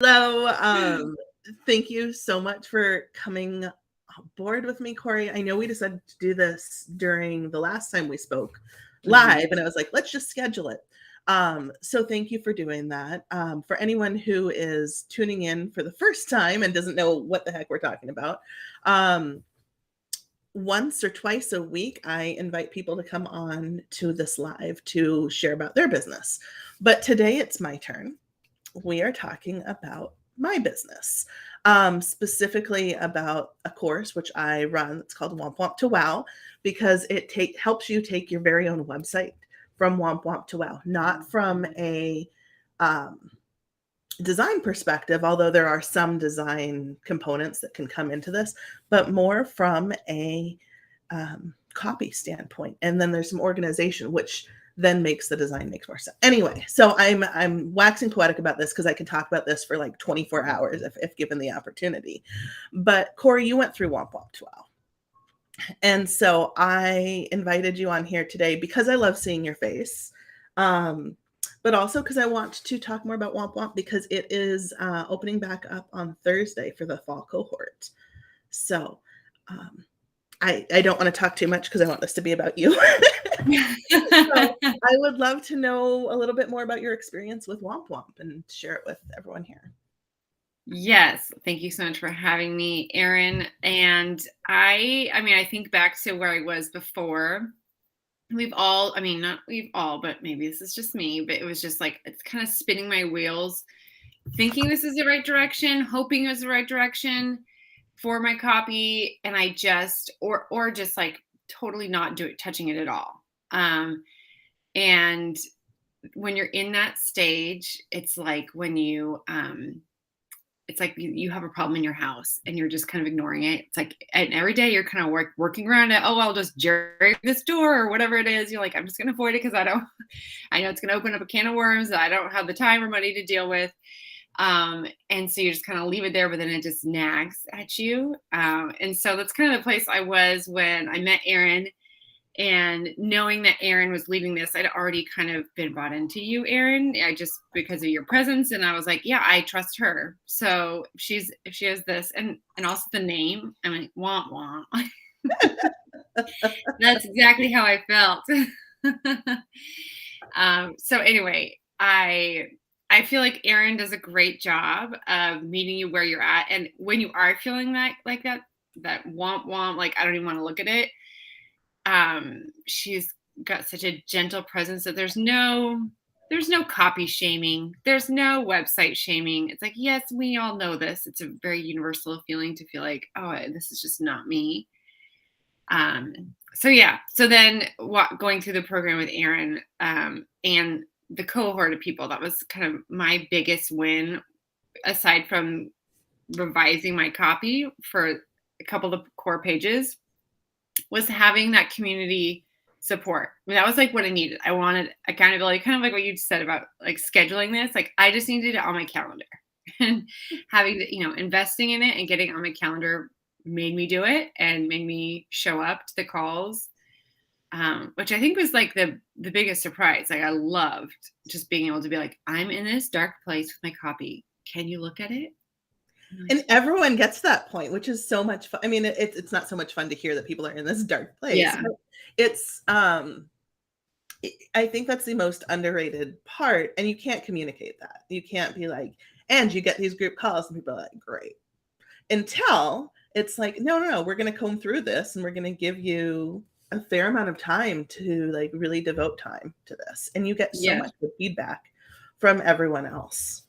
Hello. Thank you so much for coming aboard with me, Corrie. I know we decided to do this during the last time we spoke live, and I was like, let's just schedule it. So thank you for doing that. For anyone who is tuning in for the first time and doesn't know what the heck we're talking about, once or twice a week, I invite people to come on to this live to share about their business. But today it's my turn. We are talking about my business, specifically about a course which I run. It's called Whomp Whomp to Wow, because it helps you take your very own website from Whomp Whomp to Wow, not from a design perspective, although there are some design components that can come into this, but more from a copy standpoint. And then there's some organization, which then makes the design makes more sense. Anyway, so I'm waxing poetic about this because I could talk about this for like 24 hours if given the opportunity. But Corrie, you went through Whomp Whomp 12. And so I invited you on here today because I love seeing your face. But also because I want to talk more about Whomp Whomp because it is opening back up on Thursday for the fall cohort. So I don't want to talk too much because I want this to be about you. So I would love to know a little bit more about your experience with Whomp Whomp and share it with everyone here. Yes, thank you so much for having me, Erin. And I think back to where I was before. Not we've all, but maybe this is just me, but it was just like, it's kind of spinning my wheels, thinking this is the right direction, hoping it was the right direction for my copy. And I just, or just like totally not touching it at all. And when you're in that stage, it's like when you have a problem in your house and you're just kind of ignoring it. It's like, and every day you're kind of working around it. Oh, I'll just jerry this door or whatever it is. You're like, I'm just going to avoid it because I know it's going to open up a can of worms that I don't have the time or money to deal with. And so you just kind of leave it there, but then it just nags at you. And so that's kind of the place I was when I met Erin. And knowing that Erin was leading this, I'd already kind of been bought into you, Erin. Because of your presence, and I was like, yeah, I trust her. So if she has this, and also the name, I'm like, Whomp Whomp. That's exactly how I felt. So anyway, I feel like Erin does a great job of meeting you where you're at, and when you are feeling that Whomp Whomp, like I don't even want to look at it. She's got such a gentle presence that there's no copy shaming. There's no website shaming. It's like, yes, we all know this. It's a very universal feeling to feel like, oh, this is just not me. So then going through the program with Erin, and the cohort of people, that was kind of my biggest win, aside from revising my copy for a couple of core pages, was having that community support. I mean, that was like what I needed. I wanted accountability, kind of like what you said about like scheduling this. Like I just needed it on my calendar, and having investing in it and getting it on my calendar made me do it and made me show up to the calls, which I think was like the biggest surprise. Like I loved just being able to be like, I'm in this dark place with my copy. Can you look at it? And everyone gets to that point, which is so much fun. I mean, it's not so much fun to hear that people are in this dark place. Yeah. But it's, I think that's the most underrated part. And you can't communicate that. You can't be like, and you get these group calls and people are like, great. Until it's like, no, we're going to comb through this and we're going to give you a fair amount of time to like really devote time to this. And you get so much good feedback from everyone else.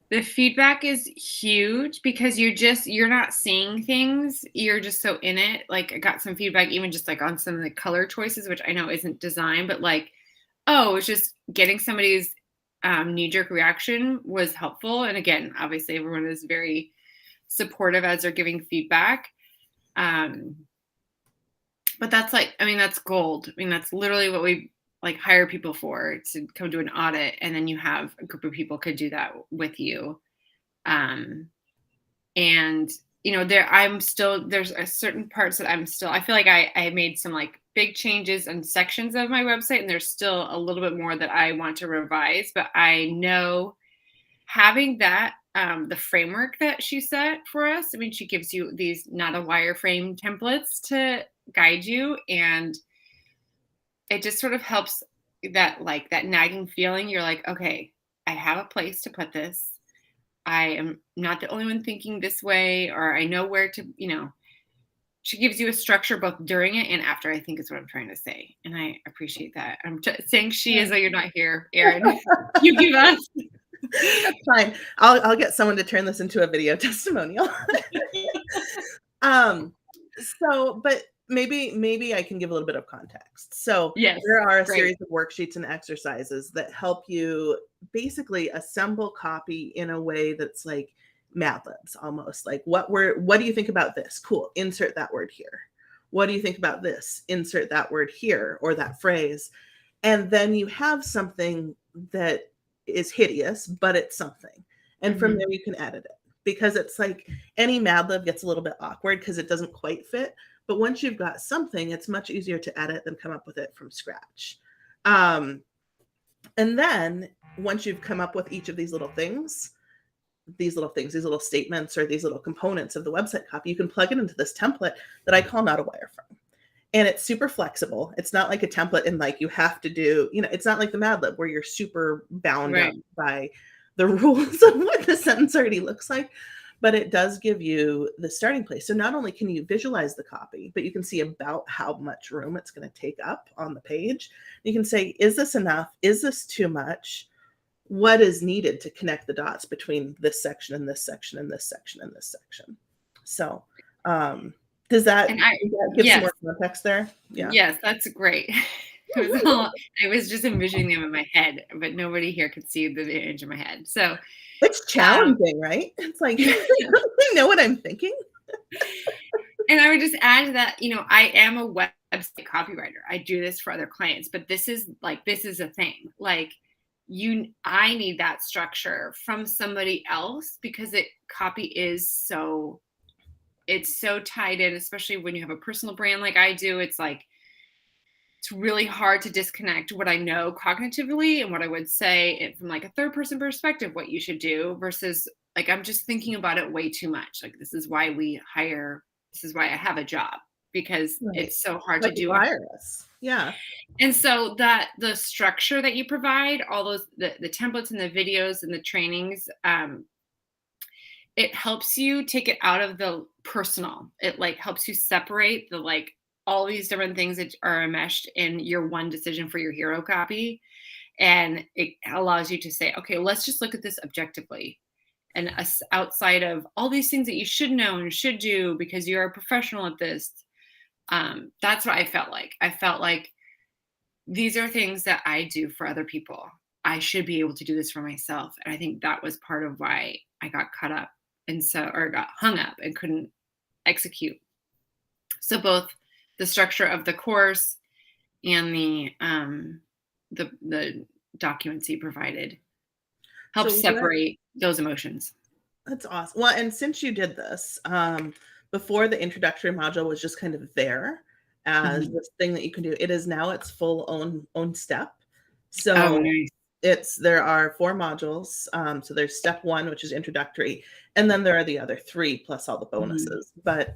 The feedback is huge because you're not seeing things. You're just so in it. Like I got some feedback even just like on some of the color choices, which I know isn't design, but like, oh, it's just getting somebody's knee-jerk reaction was helpful. And again, obviously everyone is very supportive as they're giving feedback. But that's that's gold. I mean, that's literally what we like hire people for, to come do an audit, and then you have a group of people could do that with you. And there's a certain parts that I feel like I made some like big changes and sections of my website, and there's still a little bit more that I want to revise, but I know having that the framework that she set for us. I mean, she gives you these not a wireframe templates to guide you, and it just sort of helps that nagging feeling. You're like, okay, I have a place to put this. I am not the only one thinking this way, or I know where to, she gives you a structure both during it and after, I think is what I'm trying to say. And I appreciate that. I'm saying she as though you're not here, Erin. You give us. That's fine. I'll get someone to turn this into a video testimonial. But maybe I can give a little bit of context. So Yes. there are a Great. series of worksheets and exercises that help you basically assemble copy in a way that's like Mad Libs almost. Like what do you think about this? Cool. Insert that word here. What do you think about this? Insert that word here or that phrase. And then you have something that is hideous, but it's something. And from there you can edit it, because it's like any Mad Lib gets a little bit awkward because it doesn't quite fit. But once you've got something, it's much easier to edit than come up with it from scratch. And then once you've come up with each of these little statements, or these little components of the website copy, you can plug it into this template that I call Not a Wireframe. And it's super flexible. It's not like a template and like you have to do, it's not like the Mad Lib where you're super bound up by the rules of what the sentence already looks like, but it does give you the starting place. So not only can you visualize the copy, but you can see about how much room it's going to take up on the page. You can say, is this enough? Is this too much? What is needed to connect the dots between this section and this section and this section and this section? So, does that give some more context there? Yeah. Yes, that's great. I was just envisioning them in my head, but nobody here could see the image in my head. So it's challenging, right? It's like, you know what I'm thinking? And I would just add to that, I am a website copywriter. I do this for other clients, but this is a thing. Like I need that structure from somebody else, because copy is it's so tied in, especially when you have a personal brand like I do. It's really hard to disconnect what I know cognitively and what I would say from like a third person perspective, what you should do, versus like, I'm just thinking about it way too much. Like, this is why I have a job, because it's so hard to do. Yeah. And so that the structure that you provide, all those, the templates and the videos and the trainings, it helps you take it out of the personal. It helps you separate all these different things that are enmeshed in your one decision for your hero copy. And it allows you to say, okay, let's just look at this objectively. And outside of all these things that you should know and should do because you're a professional at this, that's what I felt like. I felt like these are things that I do for other people. I should be able to do this for myself. And I think that was part of why I got caught up or got hung up and couldn't execute. So both the structure of the course and the documents you provided help separate those emotions. That's awesome. Well, and since you did this, before the introductory module was just kind of there as this thing that you can do, it is now its full own step. So nice. There are 4 modules. So there's step 1, which is introductory, and then there are the other 3 plus all the bonuses. But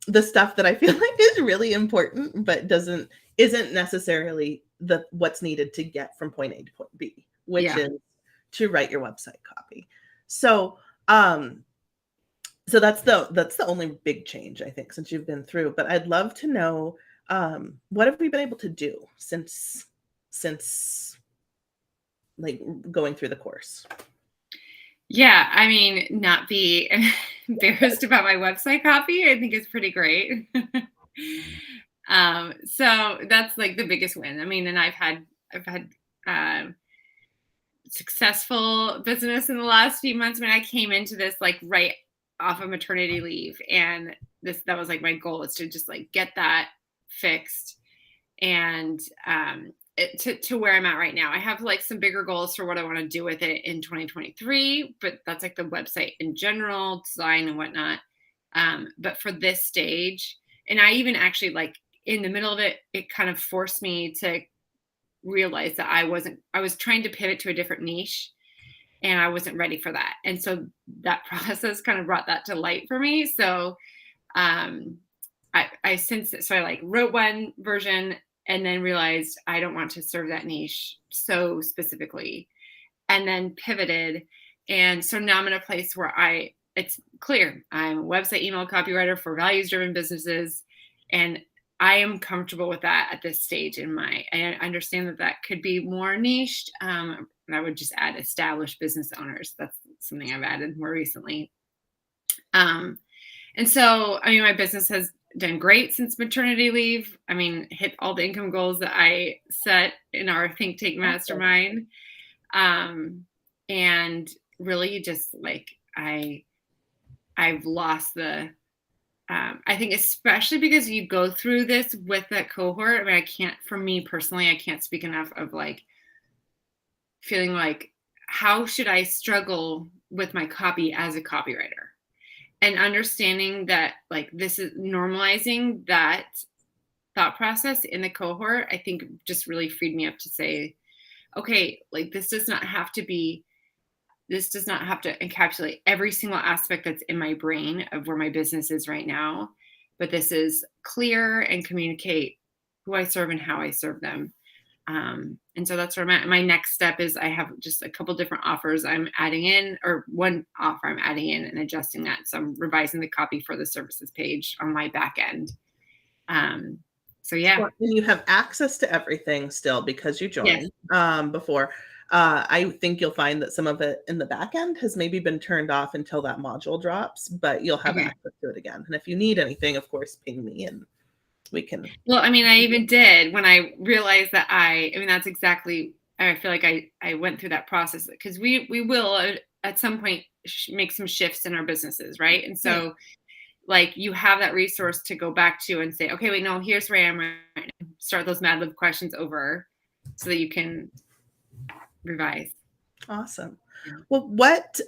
the stuff that I feel like is really important, but isn't necessarily what's needed to get from point A to point B, which is to write your website copy. So, so that's the only big change, I think, since you've been through. But I'd love to know, what have we been able to do since like going through the course? Yeah, I mean, not be embarrassed about my website copy, I think is pretty great. So that's like the biggest win. I mean, and I've had successful business in the last few months. I mean, I came into this right off of maternity leave, and that was my goal, is to just get that fixed and to where I'm at right now. I have some bigger goals for what I want to do with it in 2023, but that's the website in general, design and whatnot. But for this stage, and I even actually in the middle of it, it kind of forced me to realize that I was trying to pivot to a different niche. and I wasn't ready for that. And so that process kind of brought that to light for me. So um, I since so I like wrote one version and then realized I don't want to serve that niche so specifically, and then pivoted. And so now I'm in a place where it's clear I'm a website email copywriter for values driven businesses, and I am comfortable with that at this stage I understand that that could be more niched. And I would just add established business owners. That's something I've added more recently. And so, I mean, my business has done great since maternity leave. I mean, hit all the income goals that I set in our Think Tank Mastermind. And really just like, I've lost I think especially because you go through this with that cohort. I mean, for me personally, I can't speak enough of like feeling like, how should I struggle with my copy as a copywriter? And understanding that like this is normalizing that thought process in the cohort, I think just really freed me up to say, okay, like this does not have to encapsulate every single aspect that's in my brain of where my business is right now, but this is clear and communicate who I serve and how I serve them. And so that's where I'm at. My next step is I have just a couple different offers I'm adding in, or one offer I'm adding in and adjusting that. So I'm revising the copy for the services page on my back end. So yeah. Well, and you have access to everything still because you joined before. I think you'll find that some of it in the back end has maybe been turned off until that module drops, but you'll have access to it again. And if you need anything, of course, ping me and we can. Well, I mean, I even did when I realized that I mean, that's exactly, I feel like I went through that process because we will at some point make some shifts in our businesses. Right. And so like you have that resource to go back to and say, okay, wait, no, here's where I am right now. Start those Mad Lib questions over so that you can revise. Awesome. Well, what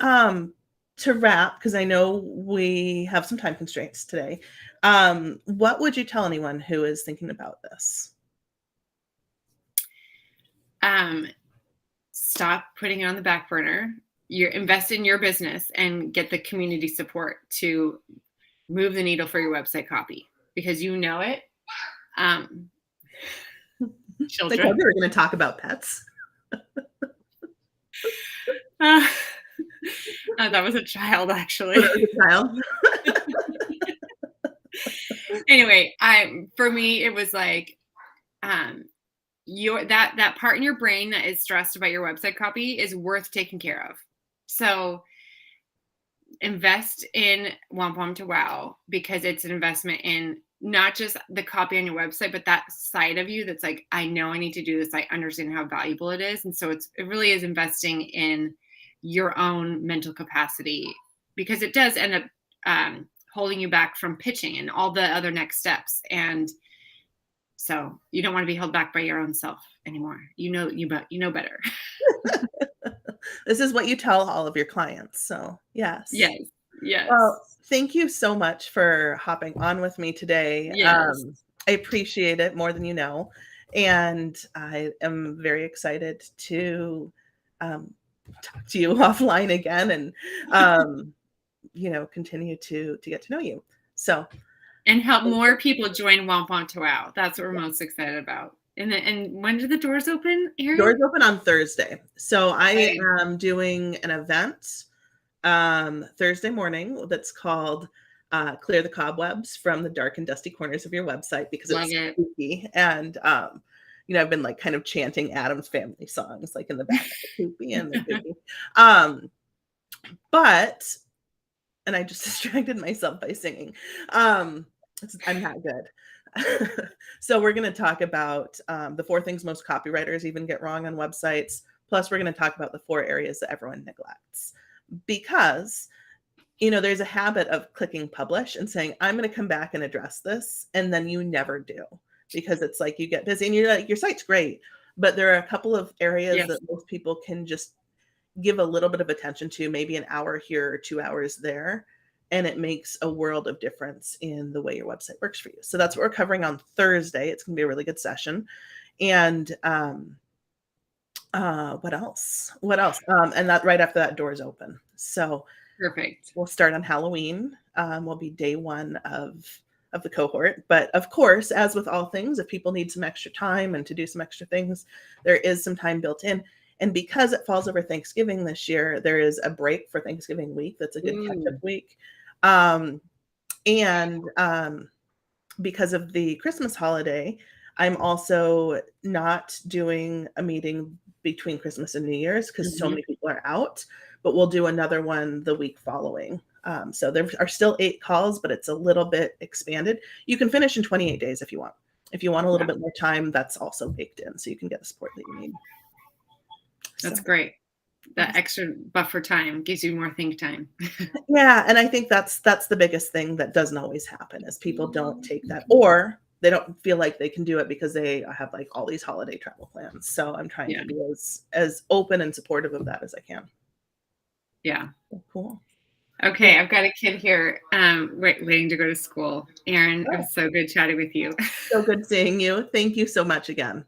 to wrap, because I know we have some time constraints today, what would you tell anyone who is thinking about this? Stop putting it on the back burner. Invest in your business and get the community support to move the needle for your website copy because you know it. Children. I thought we were going to talk about pets. That was a child, actually. Anyway, for me, it was like that part in your brain that is stressed about your website copy is worth taking care of. So invest in Whomp Whomp to Wow because it's an investment in not just the copy on your website, but that side of you that's like, I know I need to do this. I understand how valuable it is. And so it really is investing in your own mental capacity because it does end up holding you back from pitching and all the other next steps. And so you don't want to be held back by your own self anymore. You know better. This is what you tell all of your clients. So yes. Yes. Well, thank you so much for hopping on with me today. Yes. I appreciate it more than you know. And I am very excited to talk to you offline again and, continue to get to know you. So. And help more people join Whomp Whomp to Wow. That's what we're most excited about. And when do the doors open, Erin? Doors open on Thursday. So I am doing an event Thursday morning that's called Clear the Cobwebs from the Dark and Dusty Corners of Your Website because it's spooky. And, I've been like kind of chanting Addams Family songs like in the back of the poopy and the poopy. And I just distracted myself by singing. I'm not good. So we're going to talk about the 4 things most copywriters even get wrong on websites. Plus, we're going to talk about the 4 areas that everyone neglects. Because, there's a habit of clicking publish and saying, I'm going to come back and address this. And then you never do because it's like you get busy and you're like, your site's great. But there are a couple of areas that most people can just give a little bit of attention to, maybe an hour here or 2 hours there. And it makes a world of difference in the way your website works for you. So that's what we're covering on Thursday. It's going to be a really good session. And What else? What else? And that right after that door is open. So Perfect. we'll start on Halloween. Will be day one of the cohort. But of course, as with all things, if people need some extra time and to do some extra things, there is some time built in. And because it falls over Thanksgiving this year, there is a break for Thanksgiving week. That's a good catch-up Ooh. week. Um, and because of the Christmas holiday, I'm also not doing a meeting between Christmas and New Year's because so Mhm. many people are out, but we'll do another one the week following. So there are still 8 calls, but it's a little bit expanded. You can finish in 28 days if you want. If you want a little Yeah, bit more time, that's also baked in, so you can get the support that you need. that's So great. That yes. extra buffer time gives you more think time. Yeah, and I think that's the biggest thing that doesn't always happen is people don't take that, or they don't feel like they can do it because they have like all these holiday travel plans. So I'm trying Yeah, to be as open and supportive of that as I can. yeah. Cool. Yeah. Okay, I've got a kid here waiting to go to school. Erin, it Oh, was so good chatting with you. so good seeing you. Thank you so much again.